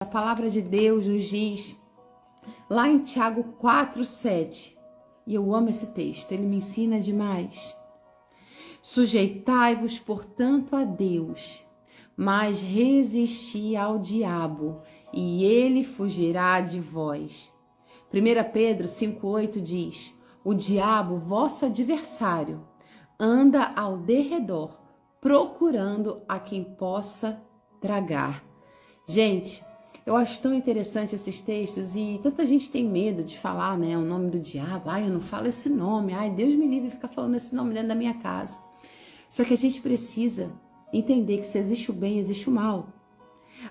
A palavra de Deus nos diz, lá em Tiago 4:7, e eu amo esse texto, ele me ensina demais. Sujeitai-vos, portanto, a Deus, mas resisti ao diabo, e ele fugirá de vós. 1 Pedro 5:8 diz, o diabo, vosso adversário, anda ao derredor, procurando a quem possa tragar. Gente, eu acho tão interessante esses textos e tanta gente tem medo de falar, né, o nome do diabo. Ai, eu não falo esse nome. Ai, Deus me livre de ficar falando esse nome dentro da minha casa. Só que a gente precisa entender que se existe o bem, existe o mal.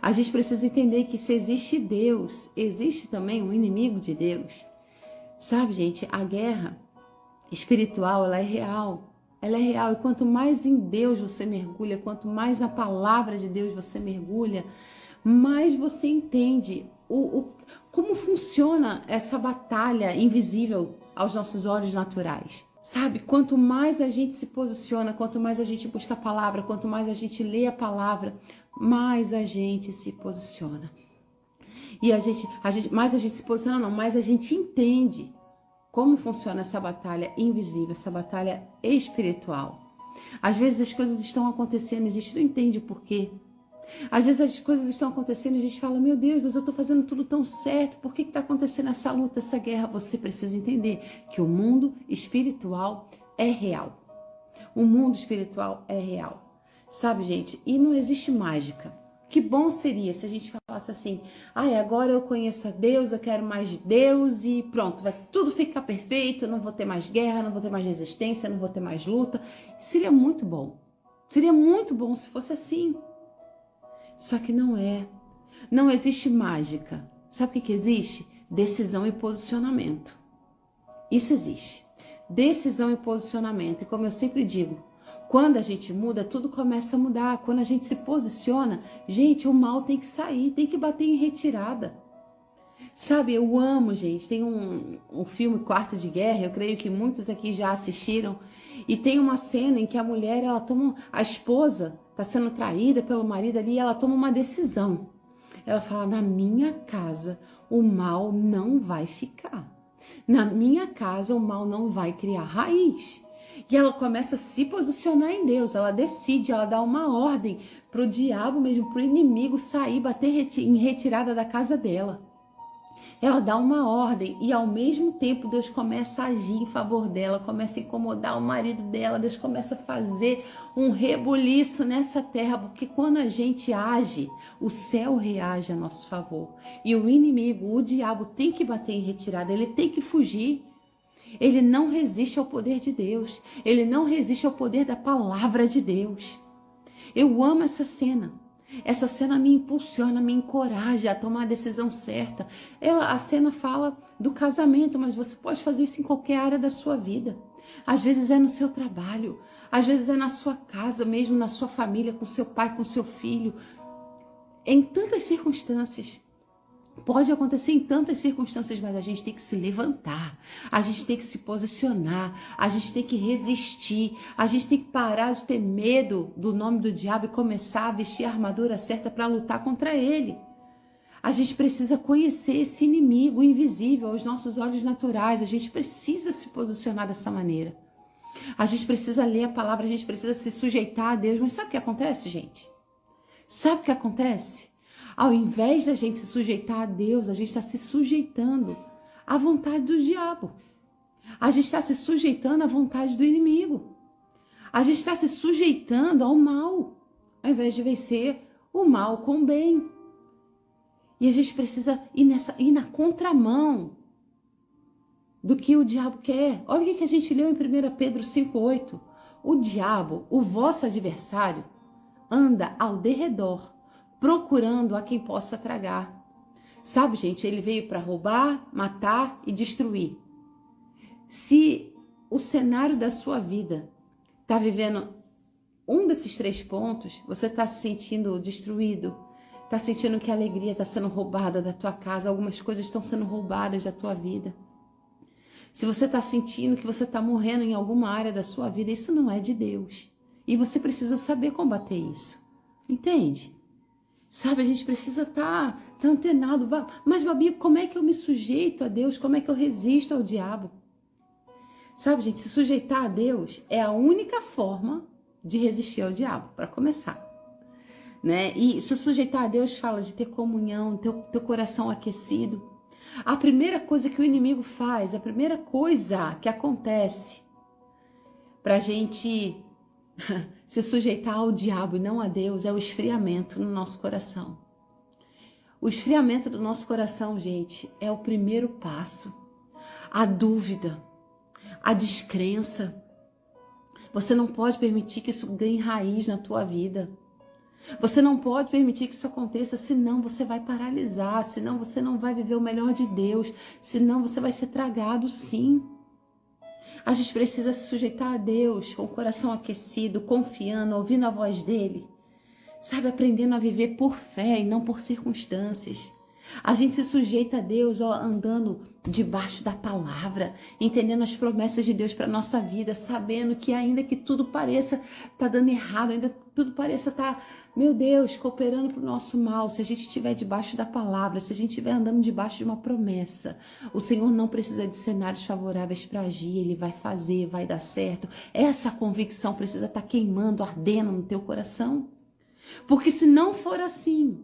A gente precisa entender que se existe Deus, existe também um inimigo de Deus. Sabe, gente, a guerra espiritual, ela é real. Ela é real. E quanto mais em Deus você mergulha, quanto mais na palavra de Deus você mergulha, mais você entende como funciona essa batalha invisível aos nossos olhos naturais. Sabe, quanto mais a gente se posiciona, quanto mais a gente busca a palavra, quanto mais a gente lê a palavra, mais a gente se posiciona. E mais a gente se posiciona não, mais a gente entende como funciona essa batalha invisível, essa batalha espiritual. Às vezes as coisas estão acontecendo e a gente não entende o porquê. Às vezes as coisas estão acontecendo e a gente fala, meu Deus, mas eu estou fazendo tudo tão certo, por que está acontecendo essa luta, essa guerra? Você precisa entender que o mundo espiritual é real. O mundo espiritual é real. Sabe, gente? E não existe mágica. Que bom seria se a gente falasse assim, agora eu conheço a Deus, eu quero mais de Deus e pronto, vai tudo ficar perfeito, não vou ter mais guerra, não vou ter mais resistência, não vou ter mais luta. Seria muito bom. Seria muito bom se fosse assim. Só que não é. Não existe mágica. Sabe o que existe? Decisão e posicionamento. Isso existe. Decisão e posicionamento. E como eu sempre digo, quando a gente muda, tudo começa a mudar. Quando a gente se posiciona, gente, o mal tem que sair, tem que bater em retirada. Sabe, eu amo, gente. Tem um filme Quarto de Guerra, eu creio que muitos aqui já assistiram. E tem uma cena em que a mulher, a esposa está sendo traída pelo marido ali e ela toma uma decisão. Ela fala, na minha casa o mal não vai ficar. Na minha casa o mal não vai criar raiz. E ela começa a se posicionar em Deus, ela decide, ela dá uma ordem para o diabo mesmo, para o inimigo sair, bater em retirada da casa dela. Ela dá uma ordem e ao mesmo tempo Deus começa a agir em favor dela, começa a incomodar o marido dela, Deus começa a fazer um rebuliço nessa terra, porque quando a gente age, o céu reage a nosso favor. E o inimigo, o diabo, tem que bater em retirada, ele tem que fugir. Ele não resiste ao poder de Deus, ele não resiste ao poder da palavra de Deus. Eu amo essa cena. Essa cena me impulsiona, me encoraja a tomar a decisão certa. A cena fala do casamento, mas você pode fazer isso em qualquer área da sua vida. Às vezes é no seu trabalho, às vezes é na sua casa, mesmo na sua família, com seu pai, com seu filho. Em tantas circunstâncias. Pode acontecer em tantas circunstâncias, mas a gente tem que se levantar, a gente tem que se posicionar, a gente tem que resistir, a gente tem que parar de ter medo do nome do diabo e começar a vestir a armadura certa para lutar contra ele. A gente precisa conhecer esse inimigo invisível aos nossos olhos naturais, a gente precisa se posicionar dessa maneira. A gente precisa ler a palavra, a gente precisa se sujeitar a Deus, mas sabe o que acontece, gente? Sabe o que acontece? Ao invés da gente se sujeitar a Deus, a gente está se sujeitando à vontade do diabo. A gente está se sujeitando à vontade do inimigo. A gente está se sujeitando ao mal, ao invés de vencer o mal com o bem. E a gente precisa ir na contramão do que o diabo quer. Olha o que a gente leu em 1 Pedro 5:8. O diabo, o vosso adversário, anda ao derredor, procurando a quem possa tragar. Sabe, gente, ele veio para roubar, matar e destruir. Se o cenário da sua vida está vivendo um desses 3 pontos, você está se sentindo destruído, está sentindo que a alegria está sendo roubada da tua casa, algumas coisas estão sendo roubadas da tua vida. Se você está sentindo que você está morrendo em alguma área da sua vida, isso não é de Deus. E você precisa saber combater isso. Entende? Sabe, a gente precisa estar antenado. Mas, Babi, como é que eu me sujeito a Deus? Como é que eu resisto ao diabo? Sabe, gente, se sujeitar a Deus é a única forma de resistir ao diabo, para começar. Né? E se sujeitar a Deus fala de ter comunhão, teu coração aquecido. A primeira coisa que o inimigo faz, a primeira coisa que acontece pra gente se sujeitar ao diabo e não a Deus é o esfriamento no nosso coração. O esfriamento do nosso coração, gente, é o primeiro passo. A dúvida, a descrença. Você não pode permitir que isso ganhe raiz na tua vida. Você não pode permitir que isso aconteça, senão você vai paralisar, senão você não vai viver o melhor de Deus, senão você vai ser tragado, sim. A gente precisa se sujeitar a Deus com o coração aquecido, confiando, ouvindo a voz dele. Sabe, aprendendo a viver por fé e não por circunstâncias. A gente se sujeita a Deus, andando debaixo da palavra, entendendo as promessas de Deus para nossa vida, sabendo que ainda que tudo pareça tá dando errado, ainda tudo pareça tá, meu Deus, cooperando para o nosso mal, se a gente estiver debaixo da palavra, se a gente estiver andando debaixo de uma promessa, o Senhor não precisa de cenários favoráveis para agir, Ele vai fazer, vai dar certo. Essa convicção precisa estar queimando, ardendo no teu coração, porque se não for assim,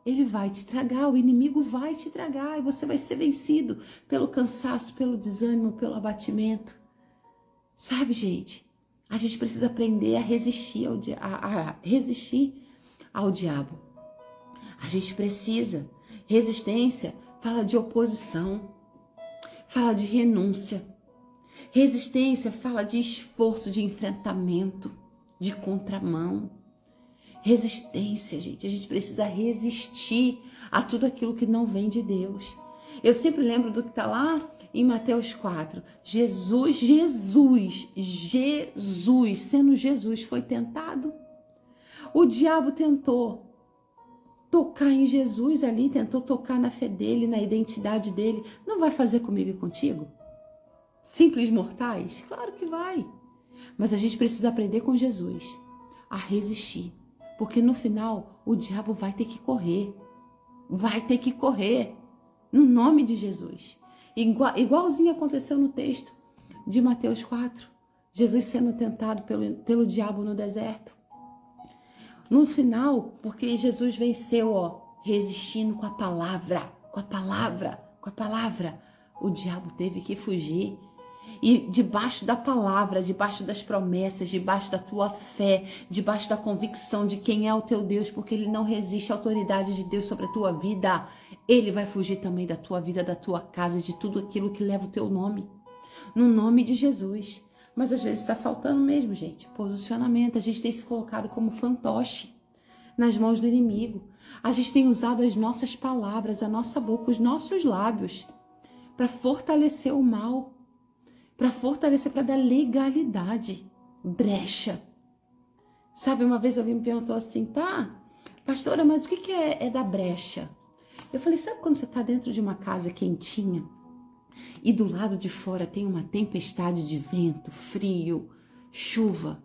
ele vai te tragar, o inimigo vai te tragar e você vai ser vencido pelo cansaço, pelo desânimo, pelo abatimento. Sabe, gente? A gente precisa aprender a resistir ao diabo. A gente precisa. Resistência fala de oposição, fala de renúncia. Resistência fala de esforço, de enfrentamento, de contramão. Resistência, gente. A gente precisa resistir a tudo aquilo que não vem de Deus. Eu sempre lembro do que está lá em Mateus 4. Jesus, sendo Jesus, foi tentado. O diabo tentou tocar em Jesus ali, tentou tocar na fé dele, na identidade dele. Não vai fazer comigo e contigo? Simples mortais? Claro que vai. Mas a gente precisa aprender com Jesus a resistir. Porque no final, o diabo vai ter que correr. Vai ter que correr. No nome de Jesus. Igualzinho aconteceu no texto de Mateus 4. Jesus sendo tentado pelo diabo no deserto. No final, porque Jesus venceu, resistindo com a palavra. O diabo teve que fugir. E debaixo da palavra, debaixo das promessas, debaixo da tua fé, debaixo da convicção de quem é o teu Deus, porque ele não resiste à autoridade de Deus sobre a tua vida, ele vai fugir também da tua vida, da tua casa, de tudo aquilo que leva o teu nome. No nome de Jesus. Mas às vezes está faltando mesmo, gente, posicionamento. A gente tem se colocado como fantoche nas mãos do inimigo. A gente tem usado as nossas palavras, a nossa boca, os nossos lábios para fortalecer o mal. Para fortalecer, para dar legalidade, brecha. Sabe, uma vez alguém me perguntou assim, tá, pastora, mas o que é dar brecha? Eu falei, sabe quando você está dentro de uma casa quentinha e do lado de fora tem uma tempestade de vento, frio, chuva,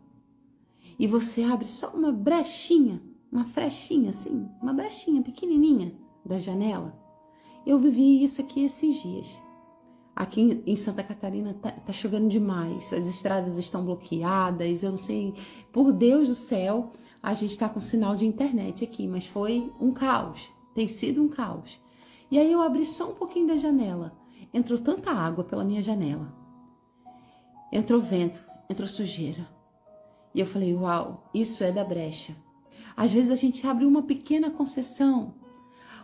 e você abre só uma brechinha, uma frechinha assim, uma brechinha pequenininha da janela? Eu vivi isso aqui esses dias. Aqui em Santa Catarina tá chovendo demais, as estradas estão bloqueadas, eu não sei, por Deus do céu, a gente tá com sinal de internet aqui, mas foi um caos, tem sido um caos. E aí eu abri só um pouquinho da janela, entrou tanta água pela minha janela, entrou vento, entrou sujeira. E eu falei, uau, isso é da brecha. Às vezes a gente abre uma pequena concessão,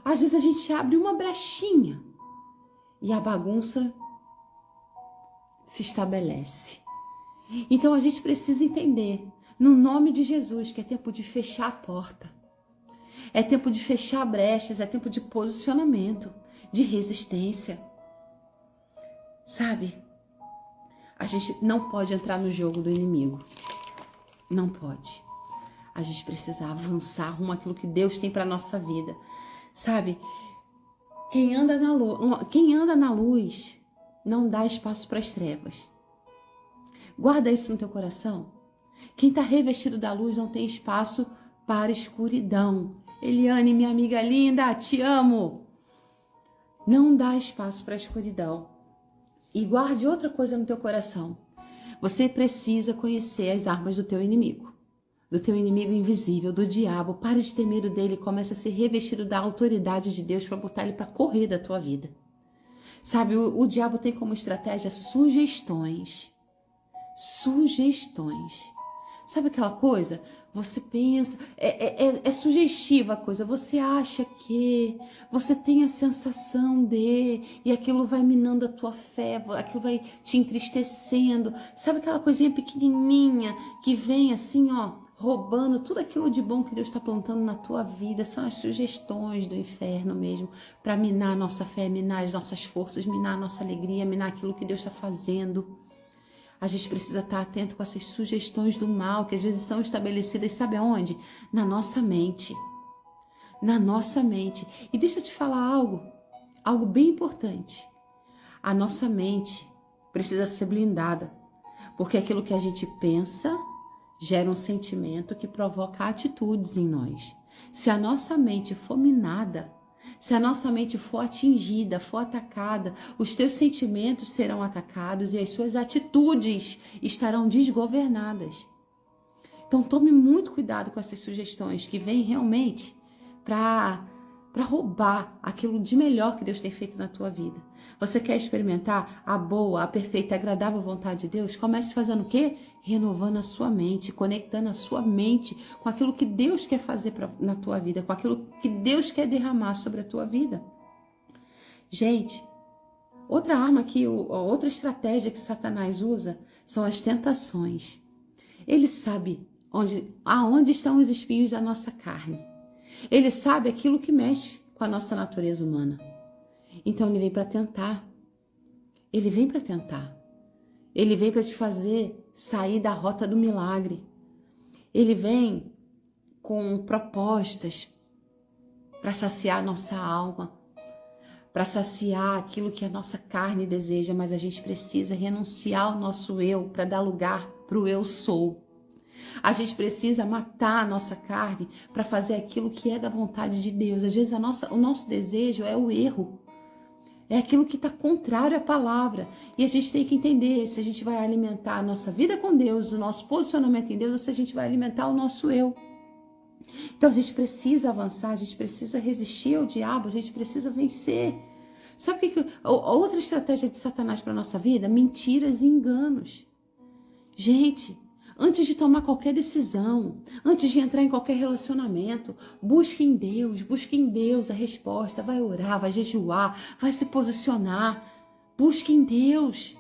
às vezes a gente abre uma brechinha, e a bagunça se estabelece. Então a gente precisa entender, no nome de Jesus, que é tempo de fechar a porta. É tempo de fechar brechas, é tempo de posicionamento, de resistência. Sabe? A gente não pode entrar no jogo do inimigo. Não pode. A gente precisa avançar rumo àquilo que Deus tem para nossa vida. Sabe? Quem anda na luz não dá espaço para as trevas. Guarda isso no teu coração. Quem está revestido da luz não tem espaço para a escuridão. Eliane, minha amiga linda, te amo. Não dá espaço para a escuridão. E guarde outra coisa no teu coração. Você precisa conhecer as armas do teu inimigo invisível, do diabo. Pare de ter medo dele e comece a ser revestido da autoridade de Deus para botar ele para correr da tua vida. Sabe, o diabo tem como estratégia sugestões. Sabe aquela coisa? Você pensa, é sugestiva a coisa, você acha que, você tem a sensação de, e aquilo vai minando a tua fé, aquilo vai te entristecendo. Sabe aquela coisinha pequenininha que vem assim, ó, roubando tudo aquilo de bom que Deus está plantando na tua vida? São as sugestões do inferno mesmo, para minar a nossa fé, minar as nossas forças, minar a nossa alegria, minar aquilo que Deus está fazendo. A gente precisa estar atento com essas sugestões do mal, que às vezes são estabelecidas, sabe aonde? Na nossa mente. Na nossa mente. E deixa eu te falar algo bem importante. A nossa mente precisa ser blindada, porque aquilo que a gente pensa gera um sentimento que provoca atitudes em nós. Se a nossa mente for minada, se a nossa mente for atingida, for atacada, os teus sentimentos serão atacados e as suas atitudes estarão desgovernadas. Então tome muito cuidado com essas sugestões que vêm realmente para roubar aquilo de melhor que Deus tem feito na tua vida. Você quer experimentar a boa, a perfeita, a agradável vontade de Deus? Comece fazendo o quê? Renovando a sua mente, conectando a sua mente com aquilo que Deus quer fazer na tua vida, com aquilo que Deus quer derramar sobre a tua vida. Gente, outra arma que, outra estratégia que Satanás usa são as tentações. Ele sabe aonde estão os espinhos da nossa carne. Ele sabe aquilo que mexe com a nossa natureza humana. Então ele vem para tentar. Ele vem para tentar. Ele vem para te fazer sair da rota do milagre. Ele vem com propostas para saciar a nossa alma, para saciar aquilo que a nossa carne deseja, mas a gente precisa renunciar ao nosso eu para dar lugar para o eu sou. A gente precisa matar a nossa carne para fazer aquilo que é da vontade de Deus. Às vezes o nosso desejo é o erro. É aquilo que está contrário à palavra. E a gente tem que entender se a gente vai alimentar a nossa vida com Deus, o nosso posicionamento em Deus, ou se a gente vai alimentar o nosso eu. Então a gente precisa avançar, a gente precisa resistir ao diabo, a gente precisa vencer. Sabe o que a outra estratégia de Satanás para a nossa vida? Mentiras e enganos. Gente, antes de tomar qualquer decisão, antes de entrar em qualquer relacionamento, busque em Deus a resposta. Vai orar, vai jejuar, vai se posicionar. Busque em Deus.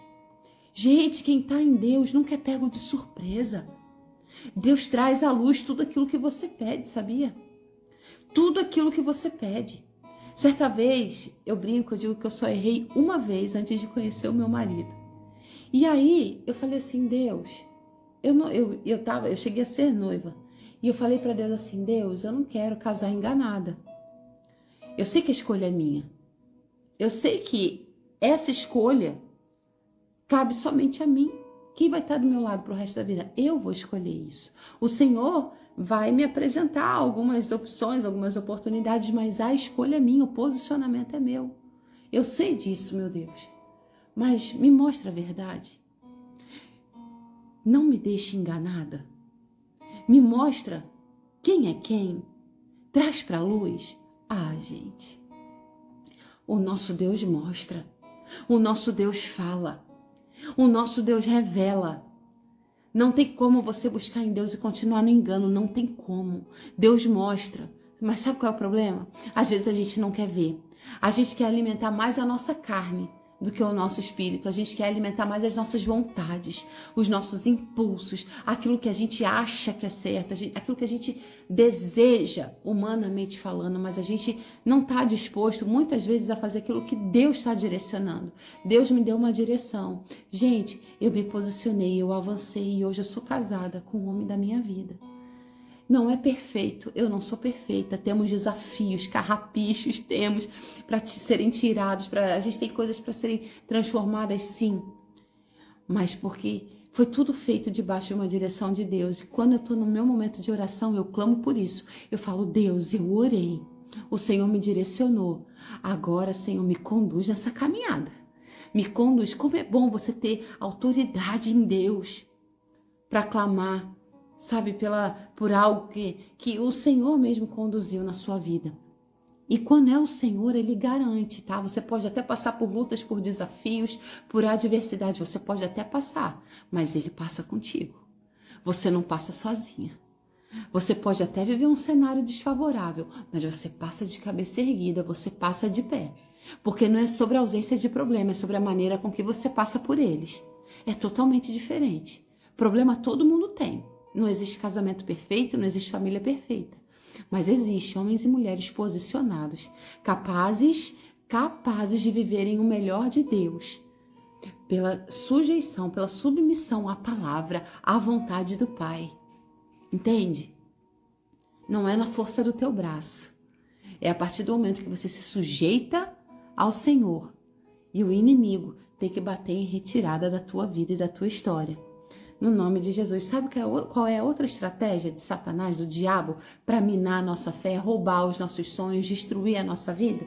Gente, quem está em Deus nunca é pego de surpresa. Deus traz à luz tudo aquilo que você pede, sabia? Tudo aquilo que você pede. Certa vez, eu brinco, eu digo que eu só errei uma vez antes de conhecer o meu marido. E aí, eu falei assim, Deus... Eu cheguei a ser noiva e eu falei para Deus assim, Deus, eu não quero casar enganada. Eu sei que a escolha é minha. Eu sei que essa escolha cabe somente a mim. Quem vai estar do meu lado pro resto da vida? Eu vou escolher isso. O Senhor vai me apresentar algumas opções, algumas oportunidades, mas a escolha é minha, o posicionamento é meu. Eu sei disso, meu Deus. Mas me mostra a verdade. Não me deixe enganada. Me mostra quem é quem. Traz para a luz. Ah, gente. O nosso Deus mostra. O nosso Deus fala. O nosso Deus revela. Não tem como você buscar em Deus e continuar no engano. Não tem como. Deus mostra. Mas sabe qual é o problema? Às vezes a gente não quer ver. A gente quer alimentar mais a nossa carne do que o nosso espírito. A gente quer alimentar mais as nossas vontades, os nossos impulsos, aquilo que a gente acha que é certo, aquilo que a gente deseja, humanamente falando, mas a gente não está disposto muitas vezes a fazer aquilo que Deus está direcionando. Deus me deu uma direção. Gente, eu me posicionei, eu avancei e hoje eu sou casada com o homem da minha vida. Não é perfeito, eu não sou perfeita, temos desafios, carrapichos, temos para serem tirados, a gente tem coisas para serem transformadas, sim. Mas porque Foi tudo feito debaixo de uma direção de Deus. E quando eu estou no meu momento de oração, eu clamo por isso. Eu falo, Deus, eu orei. O Senhor me direcionou. Agora, Senhor, me conduz nessa caminhada. Me conduz. Como é bom você ter autoridade em Deus para clamar, sabe, por algo que o Senhor mesmo conduziu na sua vida. E quando é o Senhor, Ele garante, tá? Você pode até passar por lutas, por desafios, por adversidade, você pode até passar, mas Ele passa contigo. Você não passa sozinha. Você pode até viver um cenário desfavorável, mas você passa de cabeça erguida, você passa de pé. Porque não é sobre a ausência de problema, é sobre a maneira com que você passa por eles. É totalmente diferente. Problema todo mundo tem. Não existe casamento perfeito, não existe família perfeita. Mas existe homens e mulheres posicionados, capazes de viverem o melhor de Deus, pela sujeição, pela submissão à palavra, à vontade do Pai. Entende? Não é na força do teu braço. É a partir do momento que você se sujeita ao Senhor e o inimigo tem que bater em retirada da tua vida e da tua história. No nome de Jesus. Sabe qual é a outra estratégia de Satanás, do diabo, para minar a nossa fé, roubar os nossos sonhos, destruir a nossa vida?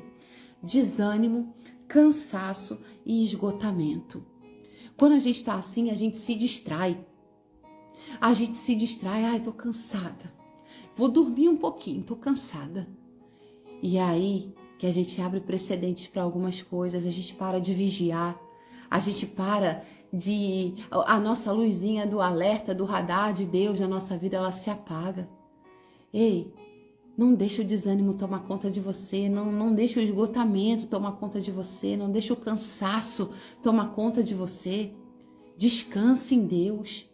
Desânimo, cansaço e esgotamento. Quando a gente está assim, a gente se distrai. Ai, tô cansada. Vou dormir um pouquinho, tô cansada. E é aí que a gente abre precedentes para algumas coisas, a gente para de vigiar, a gente para de... A nossa luzinha do alerta, do radar de Deus na nossa vida, ela se apaga. Ei, não deixa o desânimo tomar conta de você, não deixa o esgotamento tomar conta de você, não deixa o cansaço tomar conta de você. Descanse em Deus.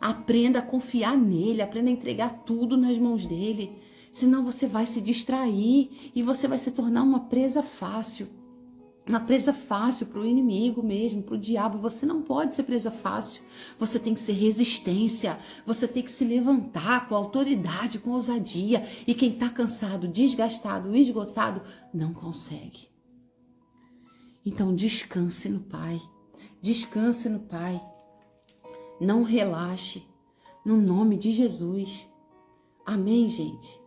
Aprenda a confiar nele, aprenda a entregar tudo nas mãos dele. Senão você vai se distrair e você vai se tornar uma presa fácil. Uma presa fácil para o inimigo mesmo, para o diabo. Você não pode ser presa fácil. Você tem que ser resistência. Você tem que se levantar com autoridade, com ousadia. E quem está cansado, desgastado, esgotado, não consegue. Então descanse no Pai. Descanse no Pai. Não relaxe. No nome de Jesus. Amém, gente?